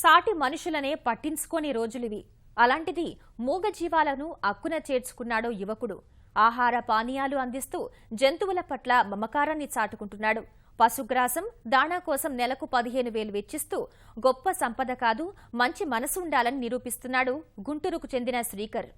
సాటి మనుషులనే పట్టించుకోని రోజులివి. అలాంటిది మూగజీవాలను అక్కున చేర్చుకున్నాడో యువకుడు. ఆహార పానీయాలు అందిస్తూ జంతువుల పట్ల మమకారాన్ని చాటుకుంటున్నాడు. పశుగ్రాసం, దాణా కోసం నెలకు 15,000 వెచ్చిస్తూ గొప్ప సంపద కాదు, మంచి మనసు ఉండాలని నిరూపిస్తున్నాడు గుంటూరుకు చెందిన శ్రీకర్.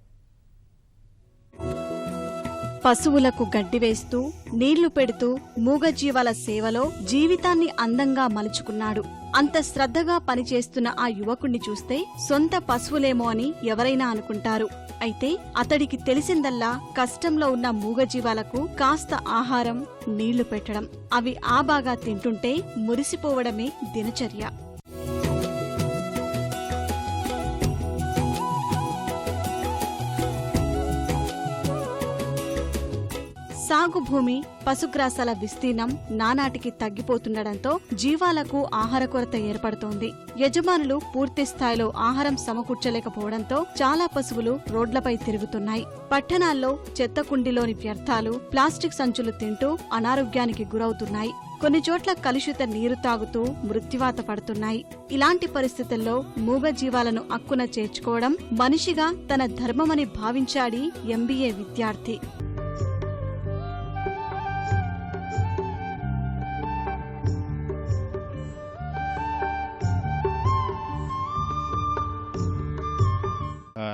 పశువులకు గడ్డి వేస్తూ నీళ్లు పెడుతూ మూగజీవాల సేవలో జీవితాన్ని అందంగా మలుచుకున్నాడు. అంత శ్రద్ధగా పనిచేస్తున్న ఆ యువకుణ్ణి చూస్తే సొంత పశువులేమో అని ఎవరైనా అనుకుంటారు. అయితే అతడికి తెలిసిందల్లా కష్టంలో ఉన్న మూగజీవాలకు కాస్త ఆహారం, నీళ్లు పెట్టడం. అవి బాగా తింటుంటే మురిసిపోవడమే దినచర్య. సాగు భూమి, పశుగ్రాసాల విస్తీర్ణం నానాటికి తగ్గిపోతుండటంతో జీవాలకు ఆహార కొరత ఏర్పడుతోంది. యజమానులు పూర్తి స్థాయిలో ఆహారం సమకూర్చలేకపోవడంతో చాలా పశువులు రోడ్లపై తిరుగుతున్నాయి. పట్టణాల్లో చెత్త కుండీలోని వ్యర్థాలు, ప్లాస్టిక్ సంచులు తింటూ అనారోగ్యానికి గురవుతున్నాయి. కొన్ని చోట్ల కలుషిత నీరు తాగుతూ మృత్యువాత పడుతున్నాయి. ఇలాంటి పరిస్థితుల్లో మూగజీవాలను అక్కున చేర్చుకోవడం మనిషిగా తన ధర్మమని భావించాడి MBA విద్యార్థి.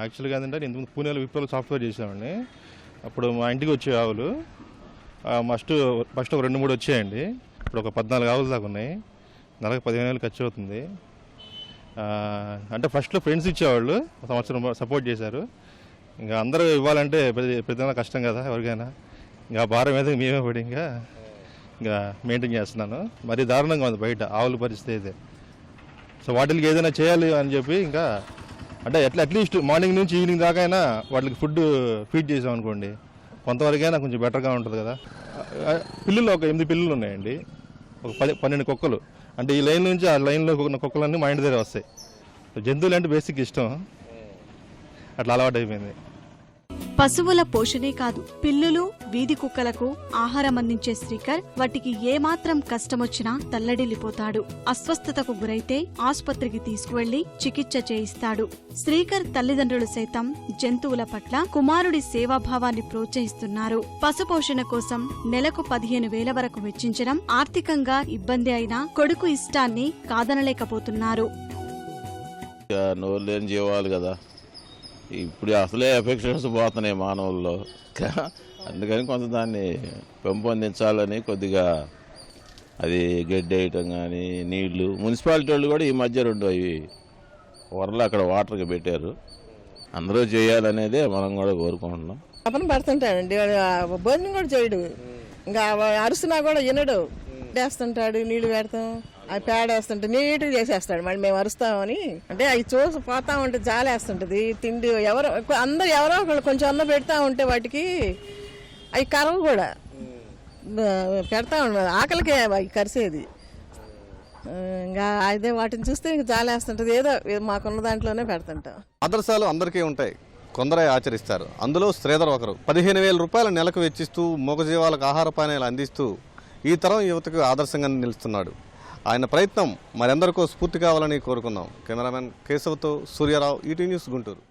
యాక్చువల్గా ఏంటంటే నేను పూణేలో విప్రోలో సాఫ్ట్వేర్ చేసామండి. అప్పుడు మా ఇంటికి వచ్చే ఆవులు ఫస్ట్ ఒక 2-3 వచ్చాయండి. ఇప్పుడు ఒక 14 ఆవులు దాకా ఉన్నాయి. నెలకు 15,000 ఖర్చు అవుతుంది. అంటే ఫస్ట్లో ఫ్రెండ్స్ ఇచ్చేవాళ్ళు, సంవత్సరం సపోర్ట్ చేశారు. ఇంకా అందరూ ఇవ్వాలంటే ప్రతిదీ కష్టం కదా ఎవరికైనా. ఇంకా భారం మీద మేమే పడి ఇంకా మెయింటైన్ చేస్తున్నాను. మరీ దారుణంగా ఉంది బయట ఆవుల పరిస్థితి అయితే. సో వాటికి ఏదైనా చేయాలి అని చెప్పి ఇంకా అంటే అట్లీస్ట్ మార్నింగ్ నుంచి ఈవినింగ్ దాకా అయినా వాటికి ఫుడ్ ఫీడ్ చేసాం అనుకోండి, కొంతవరకైనా కొంచెం బెటర్గా ఉంటుంది కదా. పిల్లులు ఒక 8 పిల్లులు ఉన్నాయండి, ఒక 12 కుక్కలు. అంటే ఈ లైన్ నుంచి ఆ లైన్లో ఉన్న కుక్కలన్నీ మా ఇంటి దగ్గర వస్తాయి. జంతువులు అంటే బేసిక్ ఇష్టం, అట్లా అలవాటు అయిపోయింది. పశువుల పోషణే కాదు, పిల్లులు, వీధి కుక్కలకు ఆహారం అందించే శ్రీకర్ వాటికి ఏమాత్రం కష్టమొచ్చినా తల్లడిల్లిపోతాడు. అస్వస్థతకు గురైతే ఆసుపత్రికి తీసుకువెళ్లి చికిత్స చేయిస్తాడు. శ్రీకర్ తల్లిదండ్రులు సైతం జంతువుల పట్ల కుమారుడి సేవాభావాన్ని ప్రోత్సహిస్తున్నారు. పశుపోషణ కోసం నెలకు 15,000 వరకు వెచ్చించడం ఆర్థికంగా ఇబ్బంది అయినా కొడుకు ఇష్టాన్ని కాదనలేకపోతున్నారు. ఇప్పుడు అసలే ఎఫెక్షన్స్ పోతున్నాయి మానవుల్లో, అందుకని కొంత దాన్ని పెంపొందించాలని కొద్దిగా అది గడ్డి వేయటం కానీ నీళ్లు. మున్సిపాలిటీ వాళ్ళు కూడా ఈ మధ్య 2 అవి వరలు అక్కడ వాటర్కి పెట్టారు. అందరూ చేయాలనేదే మనం కూడా కోరుకుంటున్నాం. అప్పని పడుతుంటాడండి, భోజనం కూడా చేయడు. ఇంకా అరుస్తున్నా కూడా వినడు. వేస్తుంటాడు, నీళ్లు పెడతాం, అవి పేడ వేస్తుంటే నీట్గా చేసేస్తాడు. మళ్ళీ మేము అరుస్తామని అంటే అవి చూసి పోతా ఉంటే జాలేస్తుంటుంది. తిండి అందరూ ఎవరో ఒకళ్ళు కొంచెం అన్నం పెడతా ఉంటే వాటికి అవి కరవు కూడా పెడతా ఉండదు, ఆకలికే అవి కరిసేది. ఇంకా అదే వాటిని చూస్తే ఇంకా జాలేస్తుంటుంది. ఏదో మాకున్న దాంట్లోనే పెడుతుంటాం. ఆదర్శాలు అందరికీ ఉంటాయి, కొందరే ఆచరిస్తారు. అందులో శ్రీధర్ ఒకరు. 15,000 రూపాయలు నెలకు వెచ్చిస్తూ మూగజీవాలకు ఆహార పానీయాలు అందిస్తూ ఈ తరం యువతకు ఆదర్శంగా నిలుస్తున్నాడు. ఆయన ప్రయత్నం మరెందరికో స్ఫూర్తి కావాలని కోరుకుందాం. కెమెరామెన్ కేశవ్తో సూర్యారావు, ఈటీ న్యూస్, గుంటూరు.